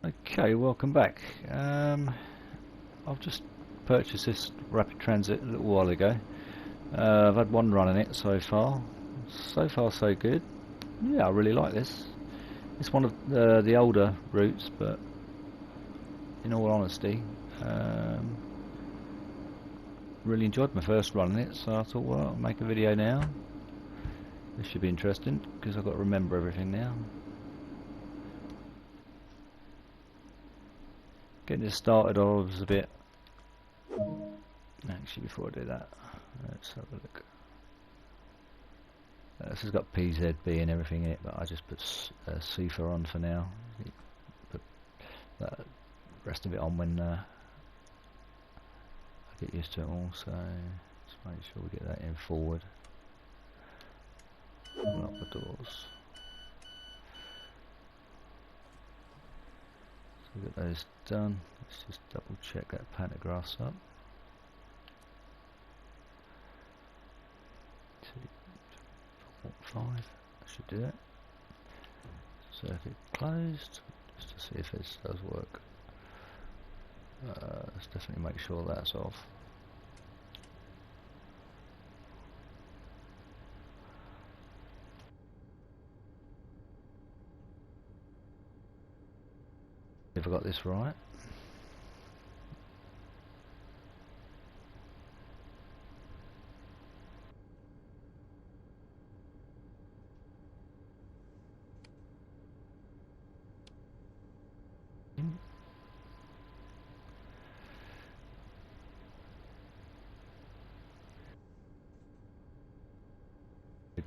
Okay, welcome back. I've just purchased this rapid transit a little while ago. I've had one run in it so far. So far so good. Yeah, I really like this. It's one of the older routes, but in all honesty, really enjoyed my first run in it, so I thought, well, I'll make a video now. This should be interesting, because I've got to remember everything now. Getting this started, I was a bit... Actually, before I do that, let's have a look. This has got PZB and everything in it, but I just put CIFA on for now. Put the rest of it on when I get used to it all, so just make sure we get that in forward. Open up the doors. So we've got those done. Let's just double check that pantograph's up. 2.5, I should do that. Circuit closed, just to see if this does work. Let's definitely make sure that's off. Have I got this right?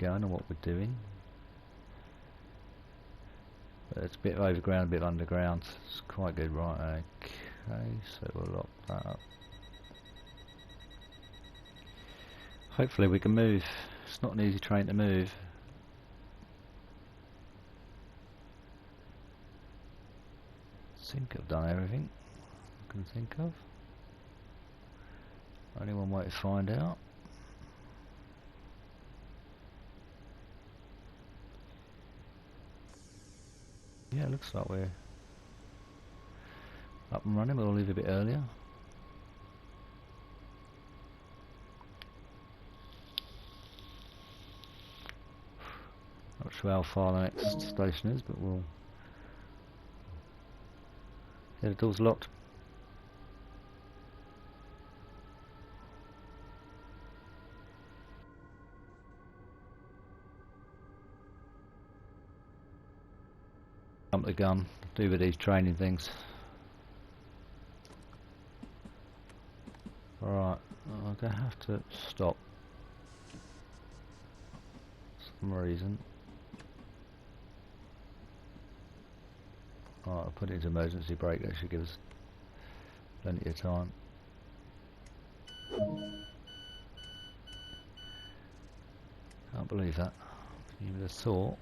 I know what we're doing. But it's a bit overground, a bit underground. It's quite good, right? Okay, so we'll lock that up. Hopefully we can move. It's not an easy train to move. I think I've done everything I can think of. Only one way to find out. Yeah, it looks like we're up and running. We'll leave a bit earlier. Not sure how far the next station is, but we'll... Yeah, the door's locked. Jump the gun, do with these training things. Alright, I'm going to have to stop. For some reason. Alright, I'll put it into emergency brake, that should give us plenty of time. Can't believe that. You would have thought.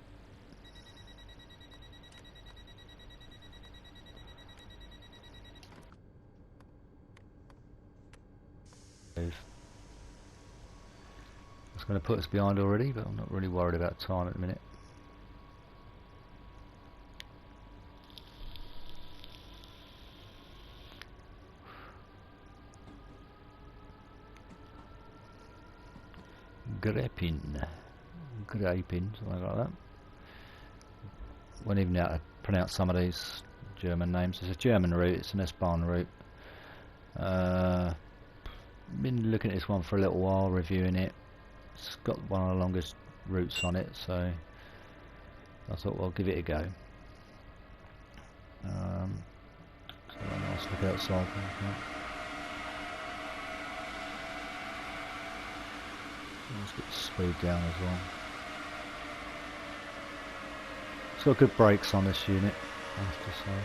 It's going to put us behind already, but I'm not really worried about time at the minute. Grapin, something like that. Won't even know how to pronounce some of these German names. It's a German route, it's an S-Bahn route. Been looking at this one for a little while, reviewing it. It's got one of the longest routes on it, so I thought, well, I'll give it a go. So a nice look outside. Let's get the speed down as well. It's got good brakes on this unit, I have to say.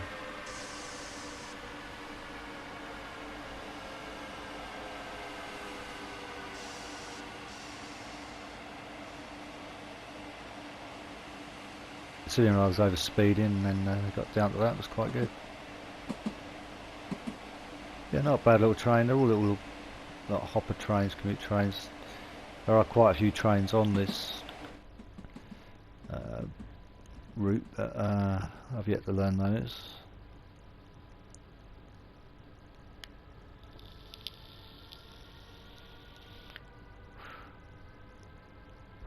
Considering I was over speeding and then got down to that, it was quite good. Yeah, not a bad little train. They're all little like hopper trains, commute trains. There are quite a few trains on this route that I've yet to learn those.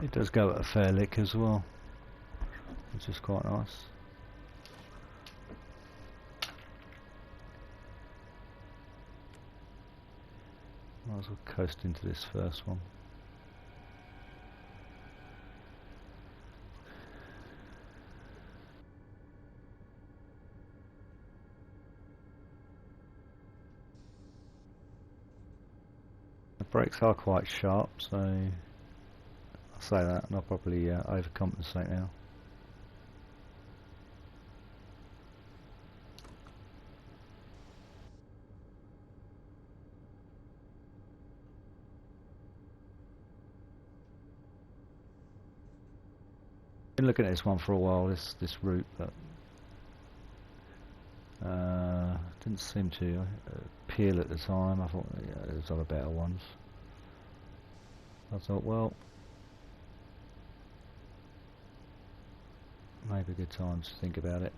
It does go at a fair lick as well, which is quite nice. Might as well coast into this first one. The brakes are quite sharp, so I'll say that, and I'll probably overcompensate now. Been looking at this one for a while, this route, but didn't seem to appeal at the time. I thought there's other better ones. I thought, well, maybe a good time to think about it.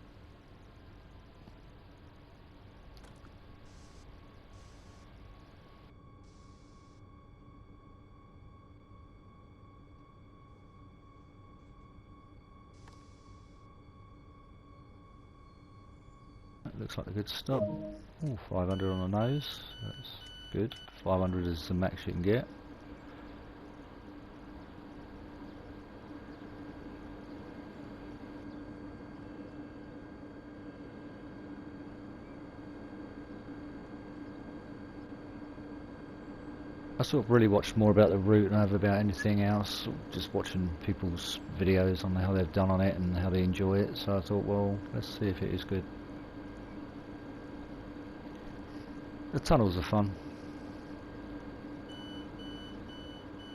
Looks like a good stop. Ooh, 500 on the nose, that's good. 500 is the max you can get. I sort of really watched more about the route than about anything else, just watching people's videos on how they've done on it and how they enjoy it, so I thought, well, let's see if it is good. The tunnels are fun.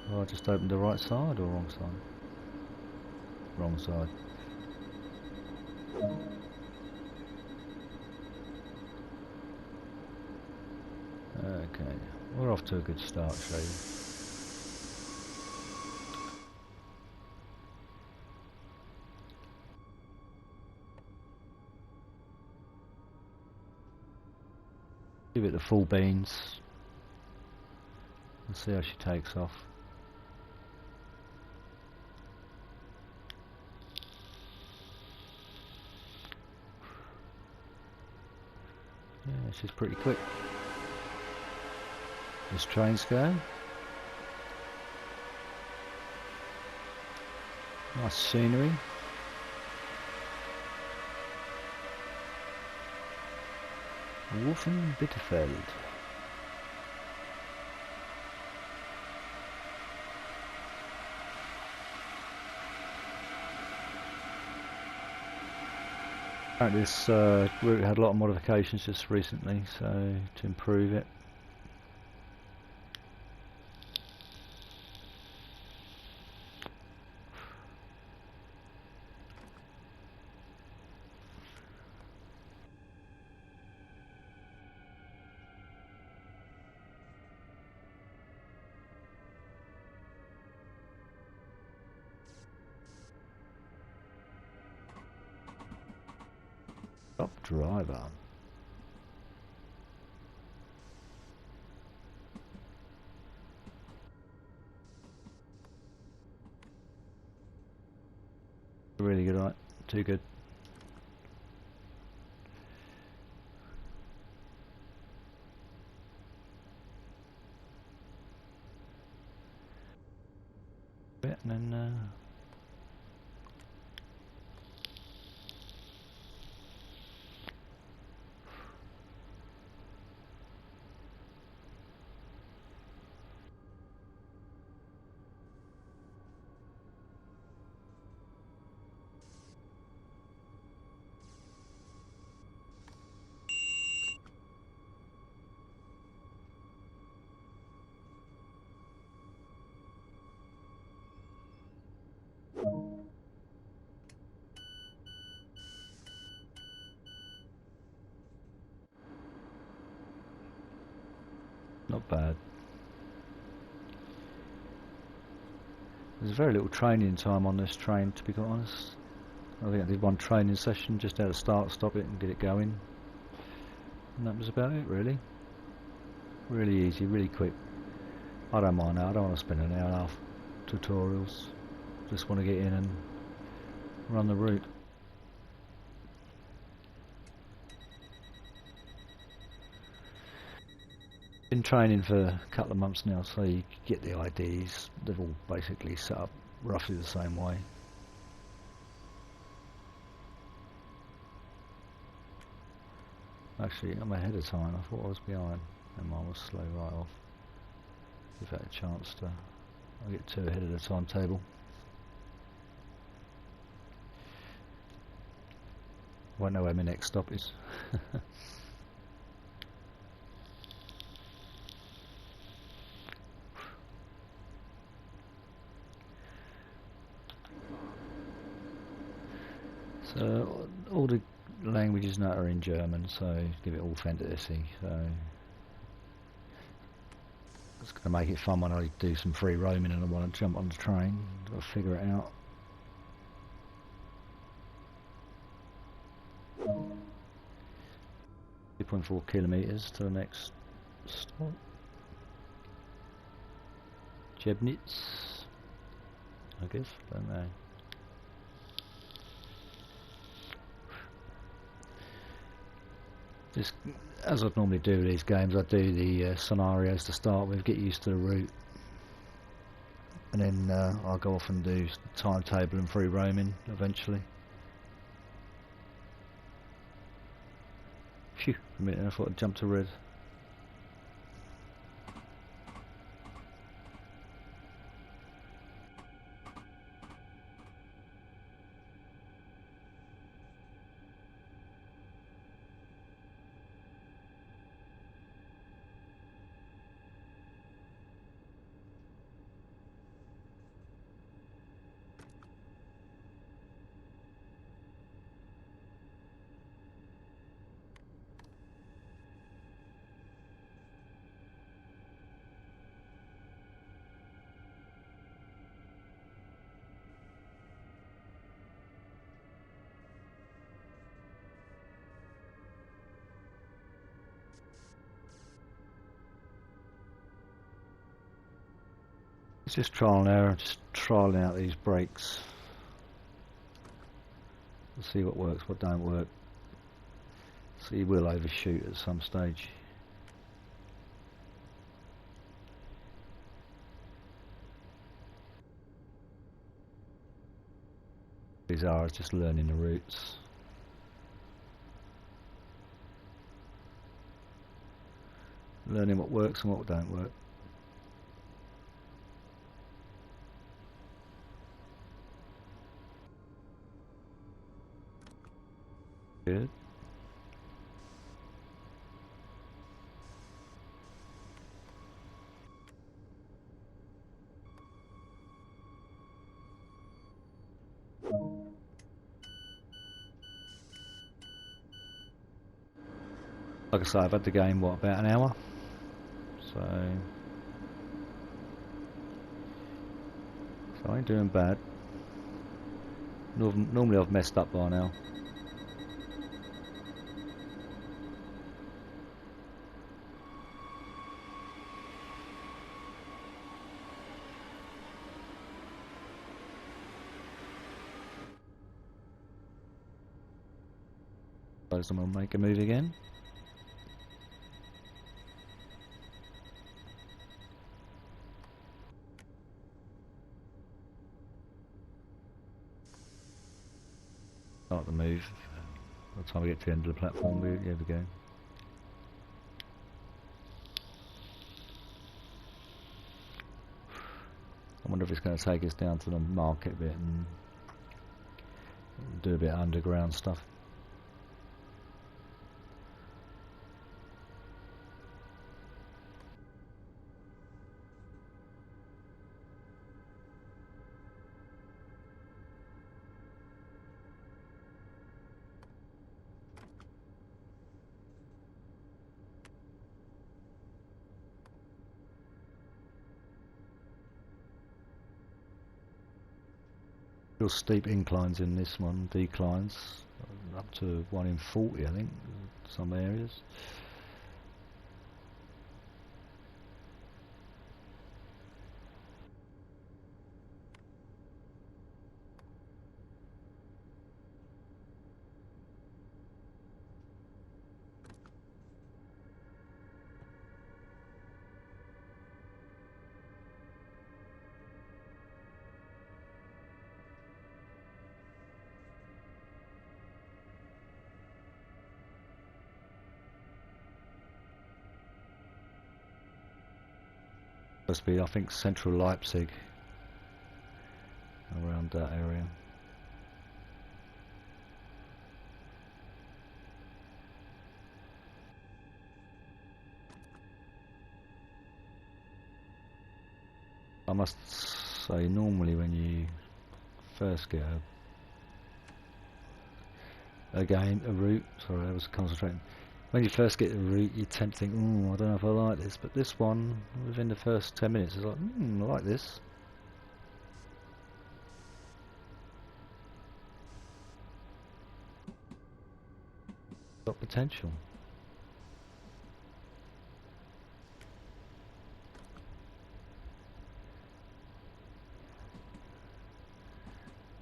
Oh, I just opened the right side or wrong side? Wrong side. Okay, we're off to a good start, shall you? Give it the full beans and see how she takes off. Yeah, she's pretty quick. This train's going. Nice scenery. Wolfen Bitterfeld. Apparently this route had a lot of modifications just recently, so to improve it. Top driver. Really good, right? Too good. And then not bad. There's very little training time on this train, to be quite honest. I think I did one training session, just how to start, stop it and get it going. And that was about it, really. Really easy, really quick. I don't mind that, I don't want to spend an hour and a half tutorials. just want to get in and run the route. Been training for a couple of months now, so you get the IDs. They're all basically set up roughly the same way. Actually, I'm ahead of time. I thought I was behind, and mine was slow right off. Give that a chance to. I'll get 2 ahead of the timetable. Won't know where my next stop is. So all the languages now are in German, so give it all fantasy. So it's going to make it fun when I do some free roaming and I want to jump on the train. Got to figure it out. 2.4 kilometers to the next stop. Jebnitz, I guess. Don't know. Just as I'd normally do with these games, I do the scenarios to start with, get used to the route, and then I'll go off and do timetable and free roaming eventually. Phew, for a minute I thought I'd jump to red. It's just trial and error, just trialing out these brakes. We'll see what works, what don't work. So you will overshoot at some stage. These are just learning the routes. Learning what works and what don't work. Good. Like I say, I've had the game, what, about an hour? So I ain't doing bad. Normally I've messed up by now. Suppose I'm gonna make a move again. Start the move. By the time we get to the end of the platform, here we go. I wonder if it's going to take us down to the market bit and do a bit of underground stuff. Real steep inclines in this one, declines up to 1 in 40 I think, some areas. supposed to be, I think, central Leipzig, around that area. I must say, normally when you first get a route, sorry, I was concentrating. When you first get a route, you tend to think, oh, I don't know if I like this, but this one, within the first 10 minutes, is like, I like this. Got potential.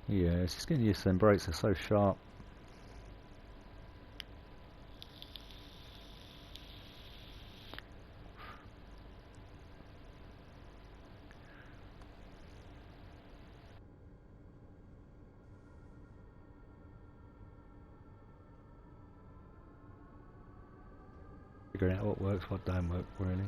Yeah, it's just getting used to them brakes, they're so sharp. Figuring out what works, what don't work, really.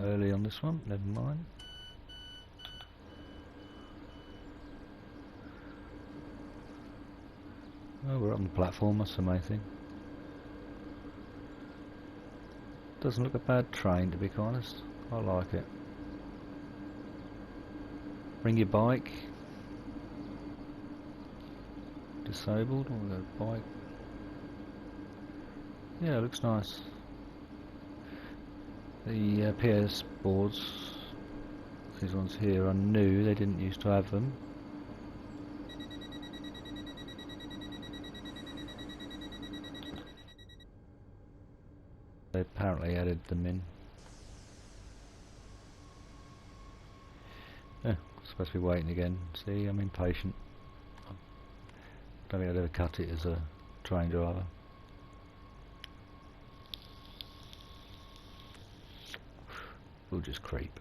Early on this one, never mind. Oh, we're on the platform, that's the main thing. Doesn't look a bad train, to be honest. I like it. Bring your bike. Disabled, or the bike. Yeah, it looks nice. The PS boards, these ones here, are new, they didn't used to have them. They apparently added them in. Yeah, supposed to be waiting again. See, I'm impatient. I don't think I'd ever cut it as a train driver. We'll just creep.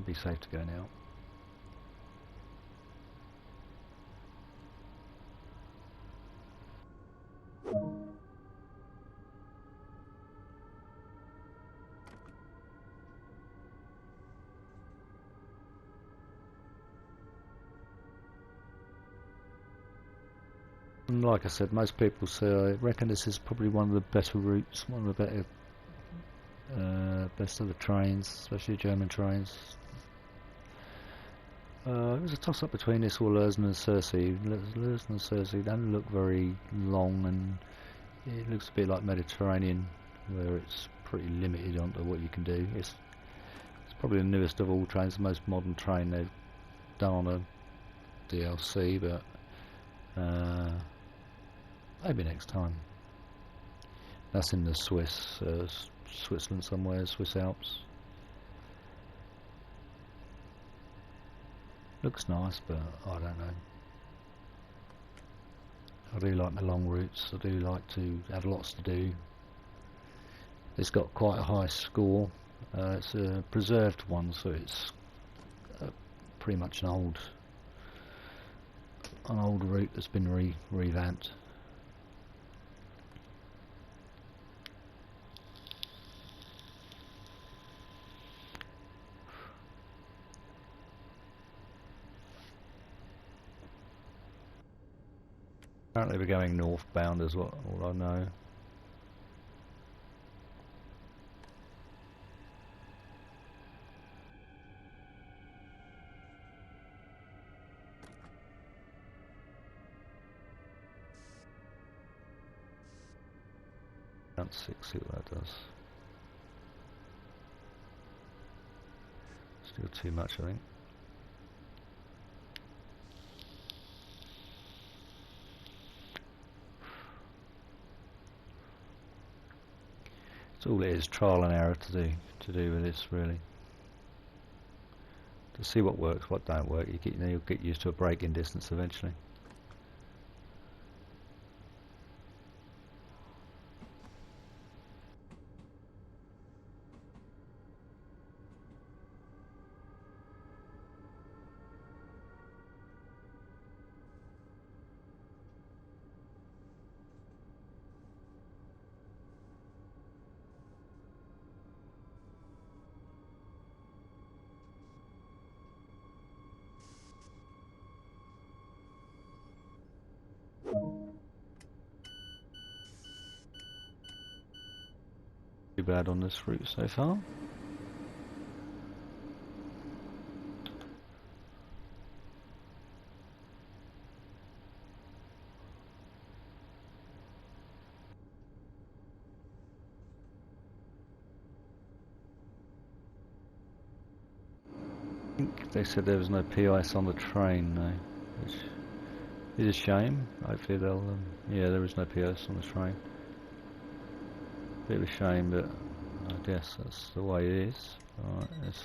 Be safe to go now. And like I said, most people say, I reckon this is probably one of the better routes, one of the better, best of the trains, especially German trains. It was a toss-up between this or Lurzen and Cersei. Lurzen and Cersei don't look very long, and it looks a bit like Mediterranean, where it's pretty limited onto what you can do. It's probably the newest of all trains, the most modern train they've done on a DLC, but maybe next time. That's in the Switzerland somewhere, Swiss Alps. Looks nice, but I don't know. I do like my long routes. I do like to have lots to do. It's got quite a high score. It's a preserved one, so it's pretty much an old route that's been revamped. Apparently we're going northbound as well, all I know. Round 6, see what that does. Still too much, I think. So all it is, trial and error to do with this, really. To see what works, what don't work. You'll get used to a braking distance eventually. Too bad on this route so far. I think they said there was no PIS on the train though, which is a shame. Hopefully they'll, yeah, there is no PIS on the train. Bit of a shame, but I guess that's the way it is. Alright, let's...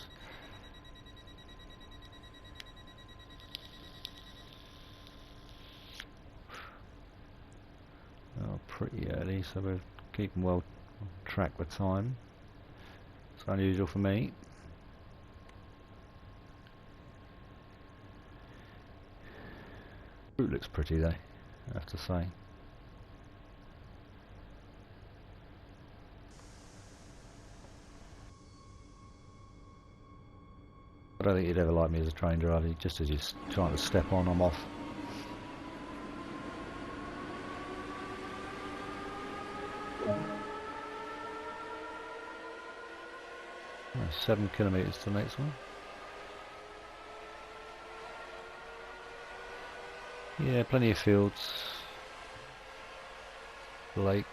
Oh, pretty early, so we're keeping well on track with time. It's unusual for me. Route looks pretty though, I have to say. I don't think you'd ever like me as a train driver. Just as you're trying to step on, I'm off. 7 kilometres to the next one. Yeah, plenty of fields. Lake.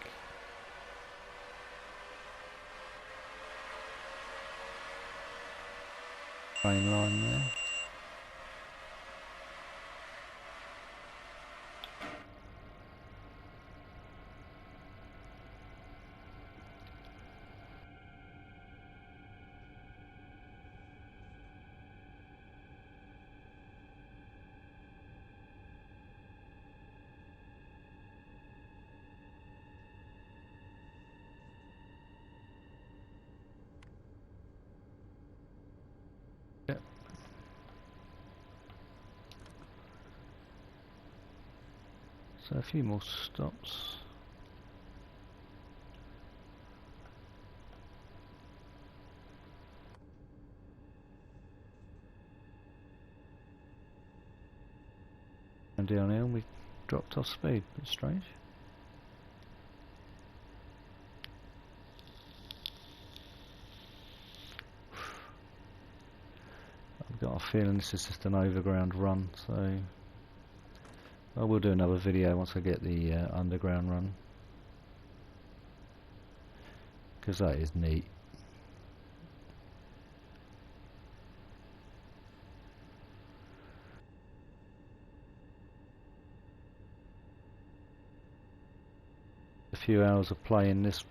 Train line there. Yep. So a few more stops. And down here we dropped off speed, bit strange. I've got a feeling this is just an overground run, so I will do another video once I get the underground run, because that is neat. A few hours of play in this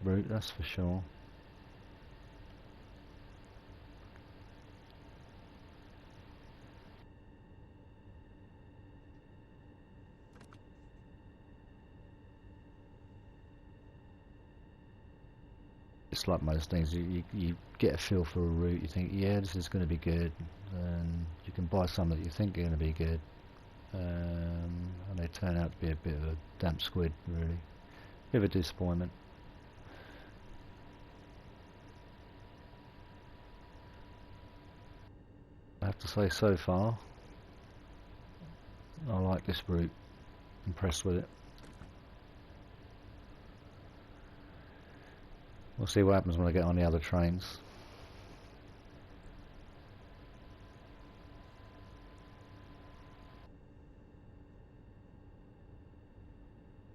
route, that's for sure. It's like most things, you get a feel for a route, you think, yeah, this is going to be good, and you can buy some that you think are going to be good, and they turn out to be a bit of a damp squid, really. Bit of a disappointment. I have to say, so far, I like this route, impressed with it. We'll see what happens when I get on the other trains.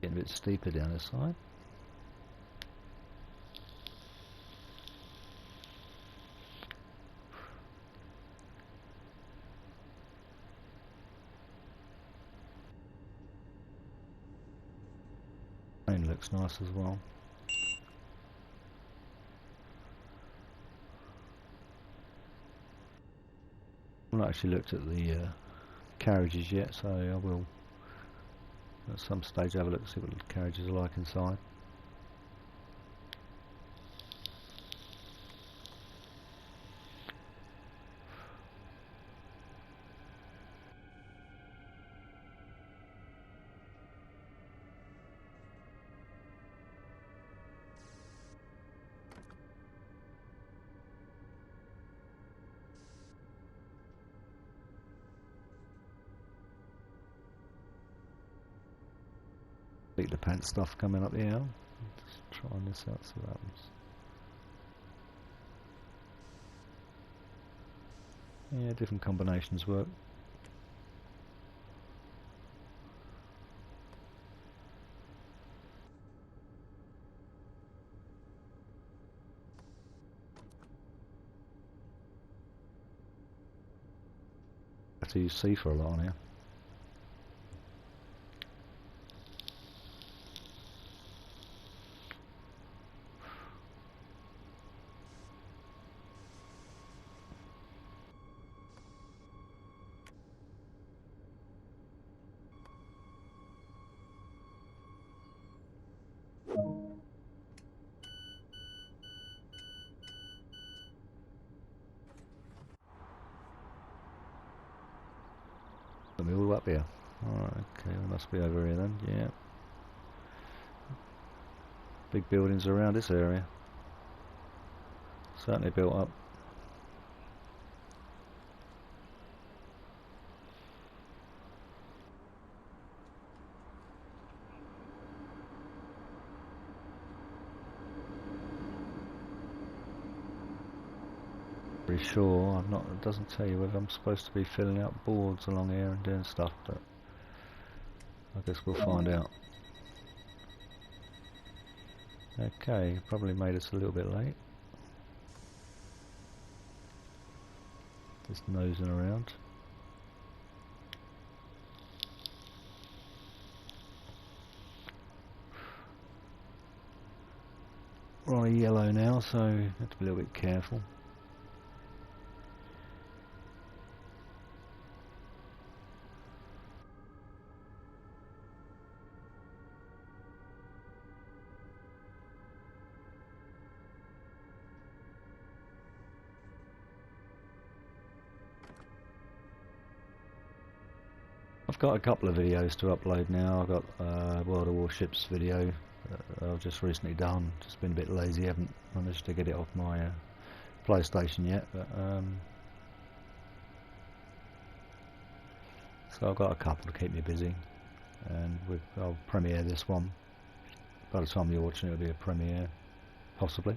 Getting a bit steeper down this side. Train looks nice as well. I've not actually looked at the carriages yet, so I will at some stage have a look, see what the carriages are like inside. The pants stuff coming up here. Trying this out, see what happens. Yeah, different combinations work. Have to use C for a lot on here. Let me all up here. Alright, okay, we must be over here then, yeah. Big buildings around this area. Certainly built up. Pretty sure I'm not. It doesn't tell you whether I'm supposed to be filling out boards along here and doing stuff, but I guess we'll find out. Okay, probably made us a little bit late. Just nosing around. We're on a yellow now, so have to be a little bit careful. I've got a couple of videos to upload now. I've got World of Warships video I've just recently done. Just been a bit lazy, haven't managed to get it off my PlayStation yet. But so I've got a couple to keep me busy, and I'll premiere this one. By the time you're watching, it'll be a premiere, possibly.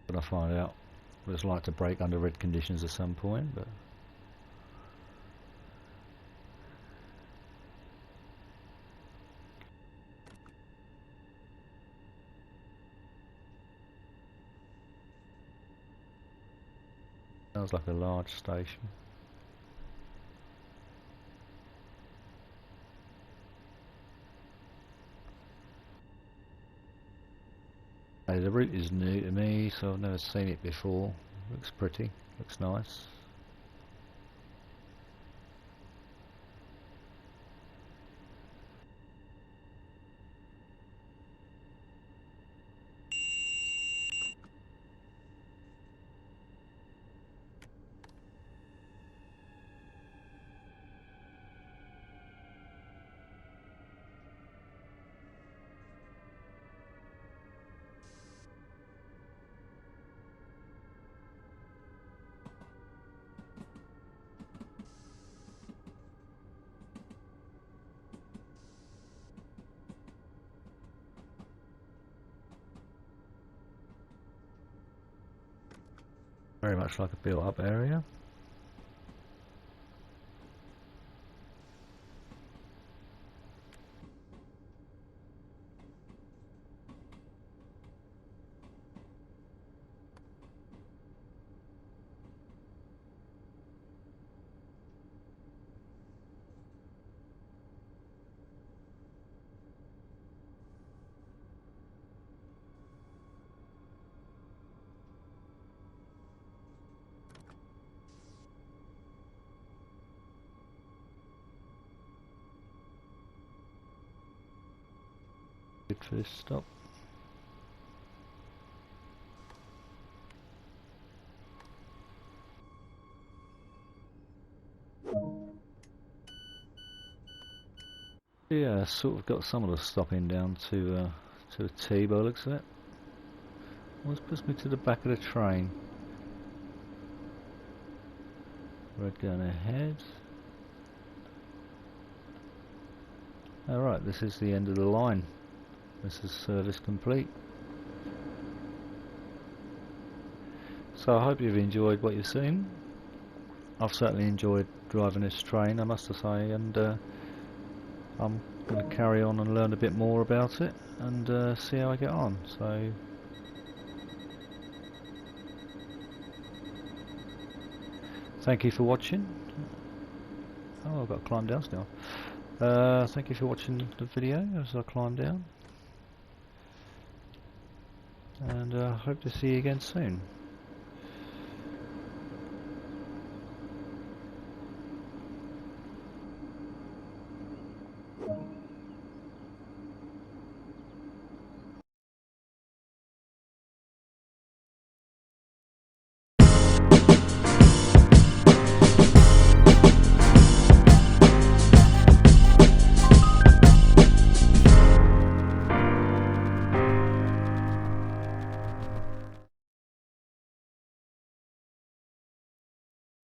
But I find out what it's like to brake under red conditions at some point, but sounds like a large station. The route is new to me, so I've never seen it before. Looks pretty, looks nice. Very much like a built-up area. Good for this stop. Sort of got some of the stopping down to a T by the looks of it. Always puts me to the back of the train. Red going ahead. Alright, this is the end of the line. This is service complete. So I hope you've enjoyed what you've seen. I've certainly enjoyed driving this train, I must say, and I'm going to carry on and learn a bit more about it and see how I get on. So thank you for watching. Oh, I've got to climb down still. Thank you for watching the video as I climb down, and I hope to see you again soon.